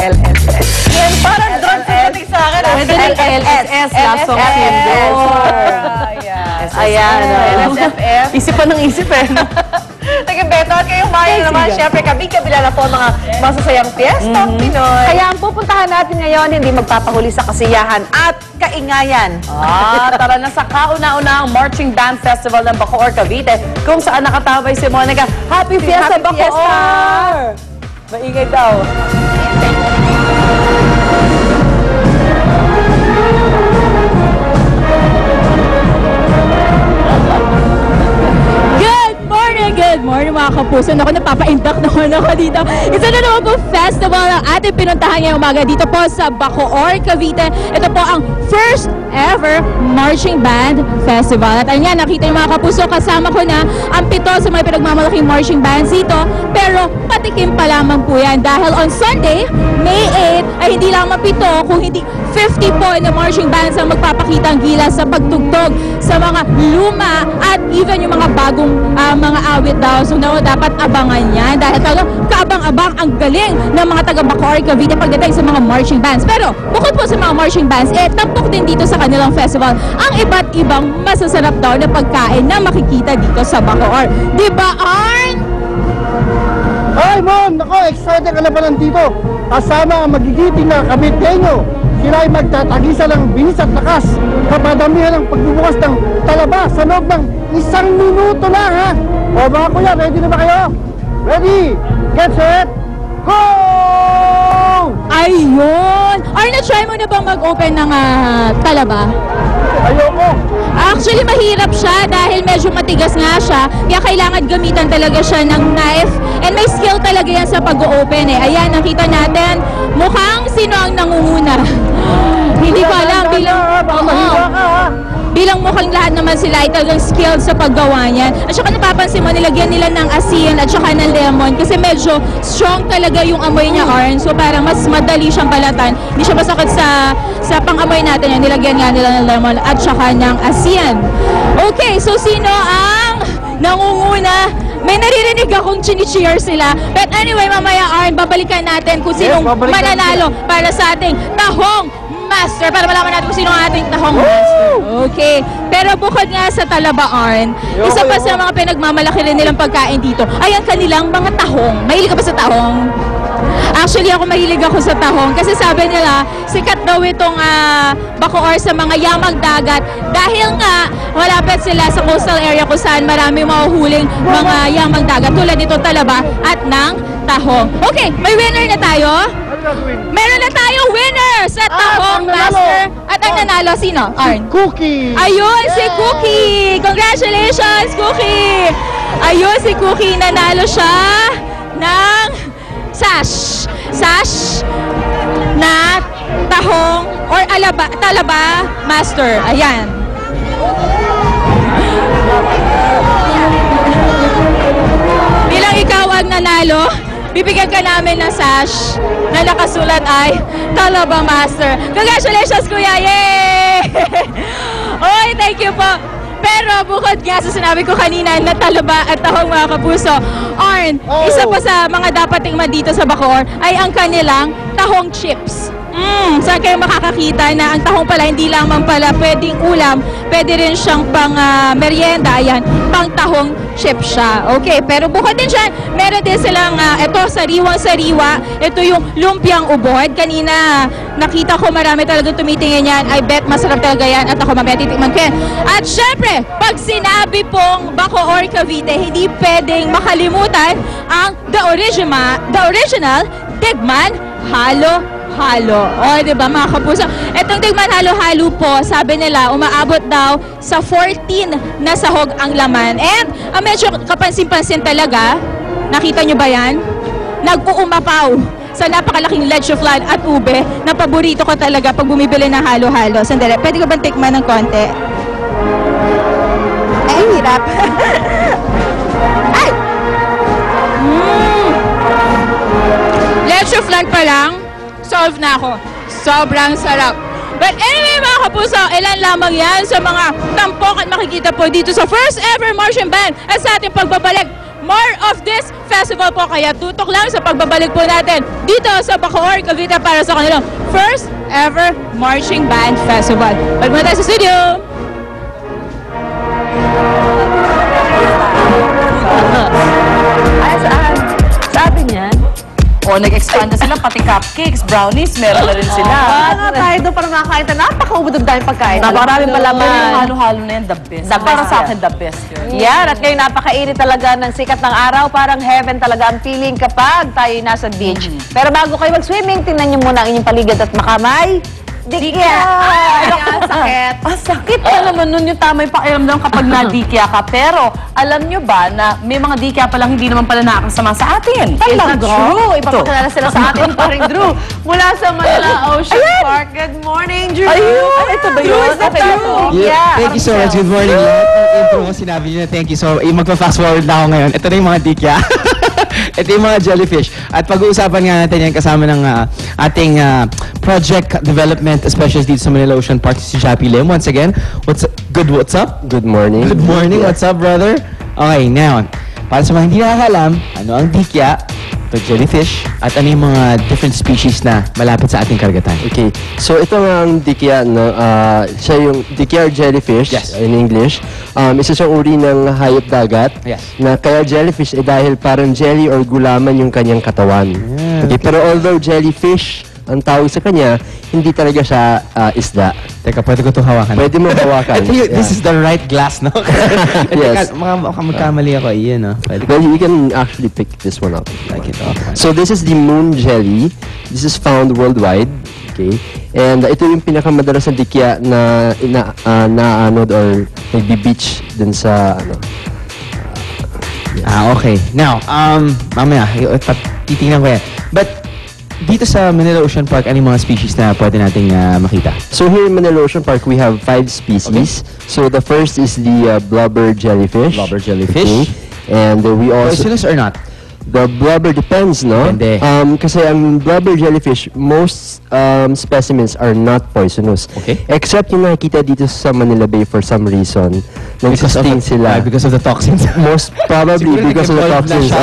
LSS. Yan, parang drone sympathetic sa akin. Pwede rin LSS, Lasong Sindor. Ayan. LSFF. Isip pa ng isip eh. Taga-Beto at kayong Mario naman, syempre kabila na po mga masasayang piyesta, Pinoy. Kaya ang pupuntahan natin ngayon, hindi magpapahuli sa kasiyahan at kaingayan. Tara na sa kauna-unahang Marching Band Festival ng Bacoor, Cavite, kung saan nakatabay si Monica. Happy Fiesta, Bacoor! Maingay daw. Good morning mga kapuso. Ako napapaindak naman ako dito. Isa na naman po festival ang ating pinuntahan ngayong umaga dito po sa Bacoor, Cavite. Ito po ang first ever Marching Band Festival. At ayan, nakita niyo mga kapuso, kasama ko na ang 7 sa mga pinagmamalaking marching bands dito. Pero patikim pa lamang po yan dahil on Sunday, May 8, ay hindi lamang 7 kung hindi 50 po na marching bands ang magpapakita ang gilas sa pagtugtog sa mga luma at even yung mga bagong mga awit daw. So dapat abangan yan dahil talagang kaabang-abang ang galing ng mga taga Bacoor, Cavite pagdating sa mga marching bands. Pero bukod po sa mga marching bands, tampok din dito sa kanilang festival ang iba't ibang masasarap daw na pagkain na makikita dito sa Bacoor. Diba, Arn? Ay, Mon! Ako, excited ka na ba nandito? Kasama ang magigiting na Caviteño. Sila ay magtatagisa ng bilis at lakas. Kapadamihan ang pagbubukas ng talaba sa loob ng 1 minuto lang, ha? O mga kuya, ready na ba kayo? Ready, get set, go! Ayun! Arn, na-try mo na bang mag-open ng talaba? Ayoko. Actually, mahirap siya dahil medyo matigas nga siya. Kaya kailangan gamitan talaga siya ng knife. And may skill talaga yan sa pag-open eh. Ayan, nakita natin. Mukhang sino ang nangunguna. Hindi ko alam. Bilang mukhang lahat naman sila ay talagang skilled sa paggawa niyan. At saka napapansin mo, nilagyan nila ng asin at saka ng lemon kasi medyo strong talaga yung amoy niya, Arn. So parang mas madali siyang balatan. Hindi siya masakit sa pang-amoy natin yan. Nilagyan nga nila ng lemon at saka ng asin. Okay, so sino ang nangunguna? May naririnig akong chini-cheer sila. But anyway, mamaya, Arn, babalikan natin kung sinong mananalo para sa ating tahong master, para malaman natin kung sino ang ating tahong master. Okay. Pero bukod nga sa talaba, Arn, isa pa sa mga pinagmamalaki rin nilang pagkain dito ay ang kanilang mga tahong. Mahilig ka ba sa tahong? Actually, ako mahilig ako sa tahong kasi sabi nila, sikat daw itong Bacoor sa mga yamang dagat dahil nga malapit sila sa coastal area kung saan marami mahuhuling mga yamang dagat tulad nito talaba at ng tahong. Okay, may winner na tayo. Meron na tayong winner sa tahong master. At ang nanalo, sino? Arn? Cookie! Ayun, si Cookie! Congratulations, Cookie! Ayun, si Cookie, nanalo siya ng sash na tahong or talaba master. Ayan. Bilang ikaw ang nanalo, bibigyan ka namin ng sash na nakasulat ay Talaba Master. Congratulations, Kuya! Yay! Oy, thank you po. Pero bukod nga sa sinabi ko kanina na talaba at tahong mga kapuso, Arn, isa pa sa mga dapat tingnan dito sa Bacoor ay ang kanilang tahong chips. Saan kayo makakakita na ang tahong pala hindi lamang pala pwedeng ulam, pwede rin siyang pang merienda, ayan, pang tahong chip siya. Okay, pero bukod din dyan, meron din silang, ito, sariwang-sariwa, ito yung lumpiang ubod. Kanina, nakita ko marami talagang tumitingin yan. I bet masarap talaga yan at ako mamaya titikman ko yan. At syempre, pag sinabi pong Bacoor, Cavite, hindi pwedeng makalimutan ang the original Tigman Halo-Halo. O, diba mga kapuso? Itong Tigman Halo-Halo po, sabi nila, umaabot daw sa 14 na sahog ang laman. And medyo kapansin-pansin talaga, nakita nyo ba yan? Nag-uumapaw sa napakalaking leche flan at ube na paborito ko talaga pag bumibili ng halo-halo. Sandali, pwede ko bang tikman ng konti? Ay, hirap. Ay! Leche flan pa lang, solve na ako. Sobrang sarap. But anyway mga kapuso, ilan lamang yan sa mga tampok at makikita po dito sa first ever marching band at sa ating pagbabalik more of this festival po. Kaya tutok lang sa pagbabalik po natin dito sa Bacoor, Cavite para sa kanilang first ever Marching Band Festival. Balik muna tayo sa studio! Ay, saan? Sabi niyan. O, nag-expand na sila, pati cupcakes, brownies, meron na rin sila. Nga tayo doon para makakain tayo. Napakaubod ang daming pagkain. Napakaraming palaman. Yung halo-halo na yan, the best. Para sa akin, the best yun. Yan, at ngayon napakainit talaga ng sikat ng araw. Parang heaven talaga ang feeling kapag tayo nasa beach. Pero bago kayo mag-swimming, tingnan niyo muna ang inyong paligid at makamay. Dikya! Ay, ang sakit. Sakit na naman nun yung tama yung pakiramdam kapag nadikya ka. Pero, alam nyo ba na may mga dikya palang hindi naman pala nakakasama sa atin? Is that Talaga? true? Ipapakilala sila sa atin, paring Drew. Mula sa Manila Ocean Park. Good morning, Drew! Ayun! Ito ba yun? Is that true? Yeah, thank you so much. Good morning lahat. Ang intro ko sinabi niyo na thank you so much. Magpa-fast forward na ako ngayon. Ito na yung mga dikya. Ito yung mga jellyfish. At pag-uusapan nga natin yan kasama ng ating project development specialist dito sa Manila Ocean Park, si Jappy Lim. Once again, what's up? Good morning. Good morning. What's up, brother? Okay, now, para sa mga hindi nakakalam, ano ang dikya, ito jellyfish, at ano yung mga different species na malapit sa ating karagatan. Okay, so ito nga ang dikya, no? Siya yung dikya or jellyfish in English. Isa siyang uri ng hayop dagat na kaya jellyfish dahil parang jelly or gulaman yung kanyang katawan. Okay, pero although jellyfish ang tawag sa kanya, hindi talaga siya isda. Teka, pwede ko ito hawakan? Pwede mo hawakan. This is the right glass, no? Yes. Teka, magkamali ako. Iyan, no? Pwede. Well, you can actually pick this one up. Like it, okay. So this is the moon jelly. This is found worldwide. Okay? And ito yung pinakamadalas na dikya na na-anod or nagbi-beach dun sa ano. Okay. Now, mamaya, titingnan ko yan. But, dito sa Manila Ocean Park, ano yung mga species na pwede nating makita? So here in Manila Ocean Park, we have 5 species. Okay. So the first is the blubber jellyfish. Blubber jellyfish. Okay. And we also... Poisonous or not? The blubber depends, no? Depende. Kasi ang blubber jellyfish, most specimens are not poisonous. Okay. Except yung nakikita dito sa Manila Bay for some reason. Nagsisting sila. Because of the toxins. Most probably because of the toxins.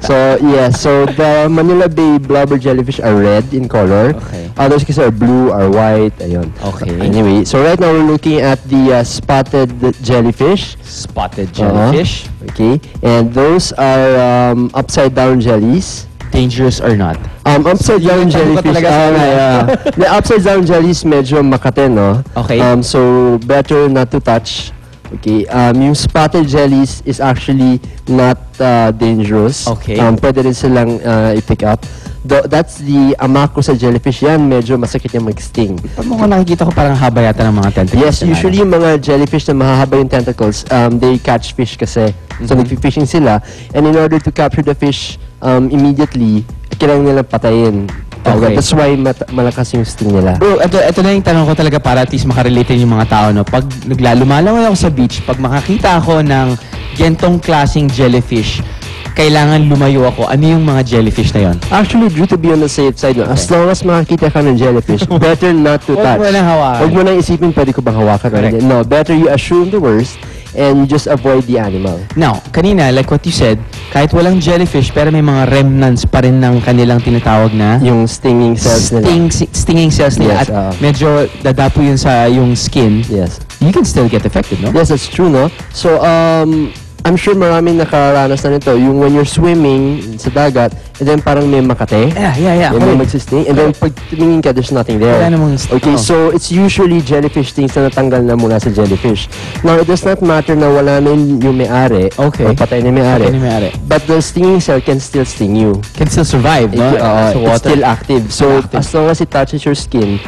So, yes. So, the Manila Bay blubber jellyfish are red in color. Okay. Others kasi are blue or white. Ayun. Okay. Anyway, so right now we're looking at the spotted jellyfish. Spotted jellyfish. Okay. And those are upside down jellies. Dangerous or not? Upside down jellyfish. The upside down jellies medyo makate, no? Okay. So better not to touch. Okay. Yung spotted jellies is actually not dangerous. Okay. Pwede rin silang i-pick up. That's the amako sa jellyfish. Yan, medyo masakit yung mag-sting. Pag mo nakikita ko parang haba yata ng mga tentacles. Yes, usually yung mga jellyfish na mahahaba yung tentacles, they catch fish kasi. So nag-fishing sila. And in order to capture the fish immediately, kailangan nilang patayin. Okay. That's why malakas yung sting nila. Bro, ito na yung tanong ko talaga para at least makarelate yung mga tao, no? Pag lumalaw ako sa beach, pag makakita ako ng gentong klaseng jellyfish, kailangan lumayo ako. Ano yung mga jellyfish na yon? Actually, due to be on the safe side, no? As long as makakita ka ng jellyfish, better not to touch. Huwag mo nang hawakan. Huwag mo nang isipin, pwede ko bang hawakan? Correct. No, better you assume the worst and you just avoid the animal. Now, kanina, like what you said, kahit walang jellyfish, pero may mga remnants pa rin ng kanilang tinatawag na Yung stinging cells nila. stinging cells nila. Yes, At medyo dadapo yun sa yung skin. Yes. You can still get affected, no? Yes, that's true, no? So, I'm sure maraming nakaranas na nito. Yung when you're swimming sa dagat, and then parang may makate. Yeah. May magsisting. And then pag tumingin ka, there's nothing there. Wala namang Okay, so it's usually jellyfish stings na natanggal na mula sa jellyfish. Now, it does not matter na wala na yung may-ari. Okay. Or patay na yung may-ari. Patay na yung may-ari. But the stinging cell can still sting you. Can still survive, no? Sa It's water. still active. So, as long as it touches your skin,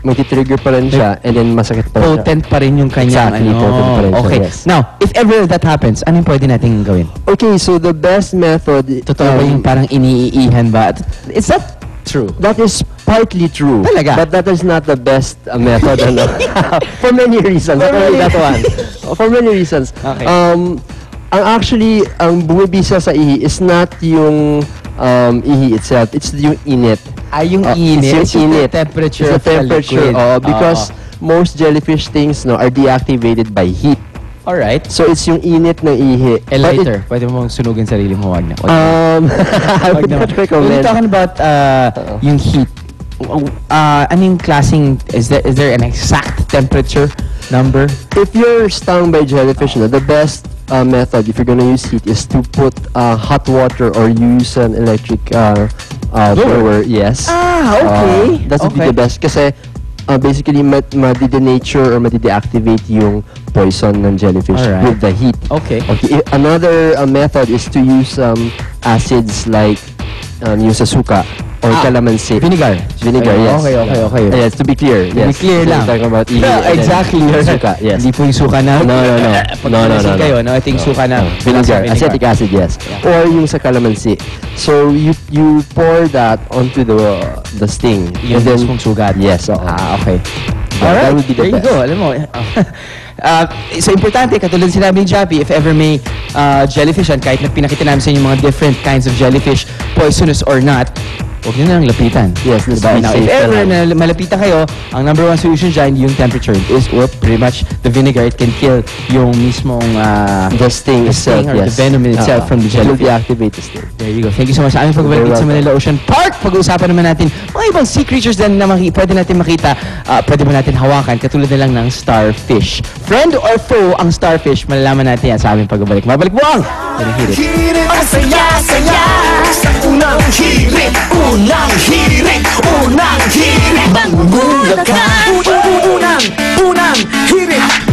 mag-trigger pa rin siya and then masakit pa rin siya. Potent pa rin yung kanyang Exactly, potent pa rin siya, Okay. yes. Now, if ever that happens, anong pwede natin gawin? Okay, so the best method... Totoo ba yung parang iniiihan ba? Is that true? That is partly true. Talaga? But that is not the best method. Ano? For many reasons. Not only that one. For many reasons. Okay. Ang bumibisa sa ihi is not yung ihi itself. It's yung init. Yung init. It's yung init. Temperature. It's the temperature. Because most jellyfish stings are deactivated by heat. Alright. So it's yung init ng ihi. Eh, But later, pwede mo sunugin sarili mo, wag na. I Wag would naman. not recommend. We're talking about yung heat. Anong klaseng, is there an exact temperature number? If you're stung by jellyfish, the best method if you're gonna use heat is to put hot water or use an electric blower. Yes. Okay. That would be the best kasi basically madi-denature or madi-deactivate yung poison ng jellyfish Alright. with the heat. Okay. Another method is to use acids like yung sa suka or calamansi. Vinegar. Vinegar, yes. Okay. Yes, to be clear. To be Yes. clear lang. Talking about ihi Yeah, and then exactly. suka, yes. Hindi po yung suka na. No. Pag nalasing kayo, no? Ito yung suka na. Vinegar, acetic acid, yes. Or yung sa calamansi. So you pour that onto the sting. Yung and then mismong sugat. Yes. Okay. That would be the There you best. go. Alam mo. So importante, katulad sinabi ni Jappy, if ever may jellyfish yan, kahit na pinakita namin sa inyo mga different kinds of jellyfish, poisonous or not, huwag nyo na lang lapitan. Yes, let's Diba? be Now, safe if ever na na malapitan kayo, ang number one solution dyan, yung temperature is, or pretty much the vinegar, it can kill yung mismong The sting itself, or the yes. venom in itself from the It will jellyfish. deactivate the sting. There you go. Thank you so much. Sa aming pagbalik You're dito sa welcome. Manila Ocean Park, pag-uusapan naman natin mga ibang sea creatures din na pwede natin makita, pwede mo natin hawakan, katulad na lang ng starfish. Friend or foe ang starfish? Malalaman natin yan sa aming pagbalik. Mabalik mo ang Hirit. Hirit ang saya-saya sa unang hirit, unang hirit, unang hirit. Bang bulakan, unang hirit.